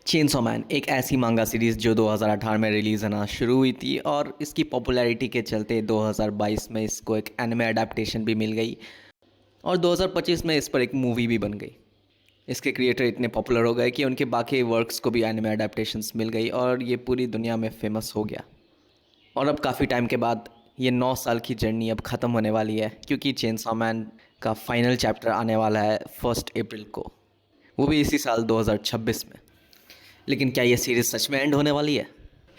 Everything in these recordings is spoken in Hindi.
चेनसॉ मैन एक ऐसी मांगा सीरीज़ जो 2018 में रिलीज़ होना शुरू हुई थी और इसकी पॉपुलैरिटी के चलते 2022 में इसको एक एनिमे अडेप्टेशन भी मिल गई और 2025 में इस पर एक मूवी भी बन गई। इसके क्रिएटर इतने पॉपुलर हो गए कि उनके बाकी वर्क्स को भी एनिमे अडेप्टेशंस मिल गई और ये पूरी दुनिया में फेमस हो गया। और अब काफ़ी टाइम के बाद ये 9 साल की जर्नी अब ख़त्म होने वाली है, क्योंकि चेनसॉ मैन का फाइनल चैप्टर आने वाला है 1 अप्रैल को, वो भी इसी साल 2026 में। लेकिन क्या ये सीरीज़ सच में एंड होने वाली है?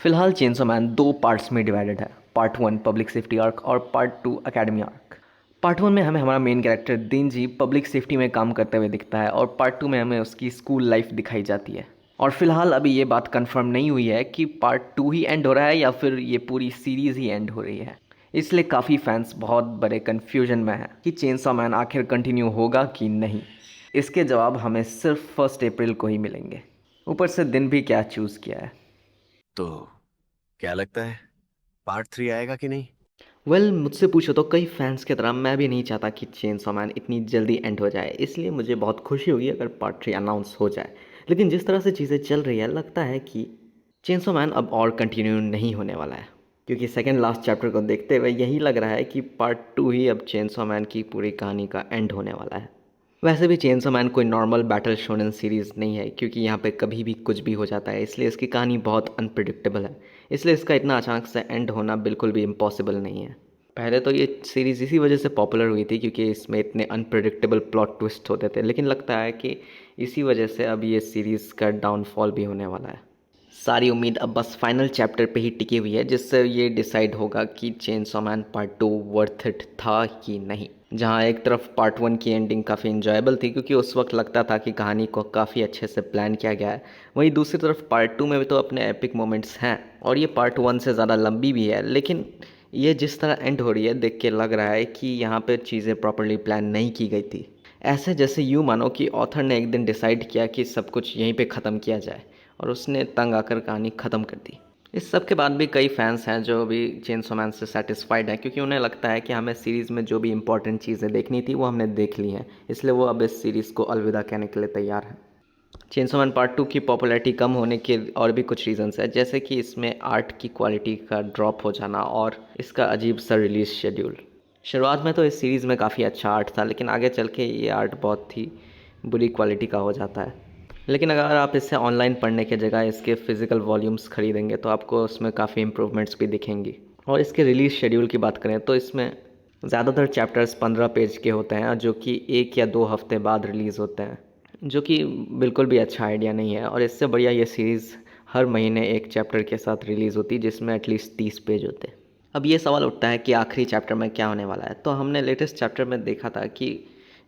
फिलहाल चेनसॉ मैन 2 पार्ट्स में डिवाइडेड है। पार्ट 1 पब्लिक सेफ्टी आर्क और पार्ट 2 एकेडमी आर्क। पार्ट 1 में हमें हमारा मेन कैरेक्टर देनजी पब्लिक सेफ्टी में काम करते हुए दिखता है और पार्ट 2 में हमें उसकी स्कूल लाइफ दिखाई जाती है। और फिलहाल अभी ये बात कंफर्म नहीं हुई है कि पार्ट 2 ही एंड हो रहा है या फिर ये पूरी सीरीज़ ही एंड हो रही है। इसलिए काफ़ी फैंस बहुत बड़े कन्फ्यूजन में हैं कि चेनसॉ मैन आखिर कंटिन्यू होगा कि नहीं। इसके जवाब हमें सिर्फ 1 अप्रैल को ही मिलेंगे। ऊपर से दिन भी क्या चूज़ किया है। तो क्या लगता है, पार्ट 3 आएगा कि नहीं? मुझसे पूछो तो कई फैंस की तरह मैं भी नहीं चाहता कि चेनसॉ मैन इतनी जल्दी एंड हो जाए, इसलिए मुझे बहुत खुशी होगी अगर पार्ट 3 अनाउंस हो जाए। लेकिन जिस तरह से चीज़ें चल रही है लगता है कि चेनसॉ मैन अब और कंटिन्यू नहीं होने वाला है, क्योंकि सेकंड लास्ट चैप्टर को देखते हुए यही लग रहा है कि पार्ट 2 ही अब चेनसॉ मैन की पूरी कहानी का एंड होने वाला है। वैसे भी चेनसॉ मैन कोई नॉर्मल बैटल शोनेन सीरीज़ नहीं है, क्योंकि यहाँ पे कभी भी कुछ भी हो जाता है, इसलिए इसकी कहानी बहुत अनप्रिडिक्टेबल है। इसलिए इसका इतना अचानक से एंड होना बिल्कुल भी इम्पॉसिबल नहीं है। पहले तो ये सीरीज़ इसी वजह से पॉपुलर हुई थी क्योंकि इसमें इतने अनप्रिडिक्टेबल प्लॉट ट्विस्ट होते थे, लेकिन लगता है कि इसी वजह से अब ये सीरीज़ का डाउनफॉल भी होने वाला है। सारी उम्मीद अब बस फाइनल चैप्टर पे ही टिकी हुई है, जिससे ये डिसाइड होगा कि chainsaw man part 2 worth it था कि नहीं। जहाँ एक तरफ पार्ट 1 की एंडिंग काफ़ी इन्जॉयबल थी क्योंकि उस वक्त लगता था कि कहानी को काफ़ी अच्छे से प्लान किया गया है, वहीं दूसरी तरफ पार्ट 2 में भी तो अपने एपिक मोमेंट्स हैं और ये पार्ट 1 से ज़्यादा लंबी भी है। लेकिन ये जिस तरह एंड हो रही है देख के लग रहा है कि यहाँ पे चीज़ें प्रॉपरली प्लान नहीं की गई थी। ऐसे जैसे यूँ मानो कि ऑथर ने एक दिन डिसाइड किया कि सब कुछ यहीं पे ख़त्म किया जाए और उसने तंग आकर कहानी ख़त्म कर दी। इस सब के बाद भी कई फैंस हैं जो अभी चेनसॉ मैन से सेटिस्फाइड हैं, क्योंकि उन्हें लगता है कि हमें सीरीज़ में जो भी इंपॉर्टेंट चीज़ें देखनी थी वो हमने देख ली हैं, इसलिए वो अब इस सीरीज़ को अलविदा कहने के लिए तैयार हैं। चेनसॉ मैन पार्ट 2 की पॉपुलैरिटी कम होने के और भी कुछ रीज़न्स हैं, जैसे कि इसमें आर्ट की क्वालिटी का ड्रॉप हो जाना और इसका अजीब सा रिलीज़ शेड्यूल। शुरुआत में तो इस सीरीज़ में काफ़ी अच्छा आर्ट था, लेकिन आगे चल के ये आर्ट बहुत ही बुरी क्वालिटी का हो जाता है। लेकिन अगर आप इसे ऑनलाइन पढ़ने की जगह इसके फ़िज़िकल वॉल्यूम्स ख़रीदेंगे तो आपको उसमें काफ़ी इम्प्रूवमेंट्स भी दिखेंगी। और इसके रिलीज़ शेड्यूल की बात करें तो इसमें ज़्यादातर चैप्टर्स 15 पेज के होते हैं जो कि 1 या 2 हफ्ते बाद रिलीज़ होते हैं, जो कि बिल्कुल भी अच्छा आइडिया नहीं है। और इससे बढ़िया ये सीरीज़ हर महीने एक चैप्टर के साथ रिलीज़ होती जिसमें एटलीस्ट 30 पेज होते। अब ये सवाल उठता है कि आखिरी चैप्टर में क्या होने वाला है। तो हमने लेटेस्ट चैप्टर में देखा था कि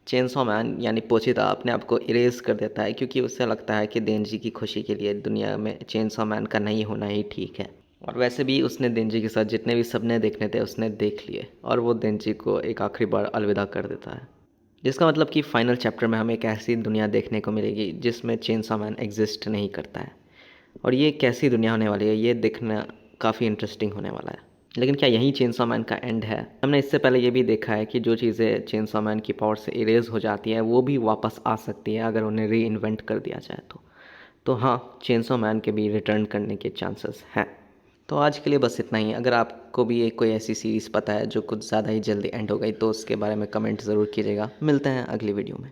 चेनसॉ मैन यानी पोचिता अपने आप को इरेज कर देता है, क्योंकि उसे लगता है कि देनजी की खुशी के लिए दुनिया में चेनसॉ मैन का नहीं होना ही ठीक है। और वैसे भी उसने देनजी के साथ जितने भी सपने देखने थे उसने देख लिए और वो देनजी को एक आखिरी बार अलविदा कर देता है, जिसका मतलब कि फाइनल चैप्टर में हमें एक ऐसी दुनिया देखने को मिलेगी जिसमें चेनसॉ मैन एग्जिस्ट नहीं करता है। और ये कैसी दुनिया होने वाली है ये देखना काफ़ी इंटरेस्टिंग होने वाला है। लेकिन क्या यही चेनसॉ मैन का एंड है? हमने इससे पहले ये भी देखा है कि जो चीज़ें चेनसॉ मैन की पावर से इरेज हो जाती हैं वो भी वापस आ सकती है अगर उन्हें री इन्वेंट कर दिया जाए तो हाँ, चेनसॉ मैन के भी रिटर्न करने के चांसेस हैं। तो आज के लिए बस इतना ही। अगर आपको भी एक कोई ऐसी सीरीज़ पता है जो कुछ ज़्यादा ही जल्दी एंड हो गई तो उसके बारे में कमेंट ज़रूर कीजिएगा। मिलते हैं अगली वीडियो में।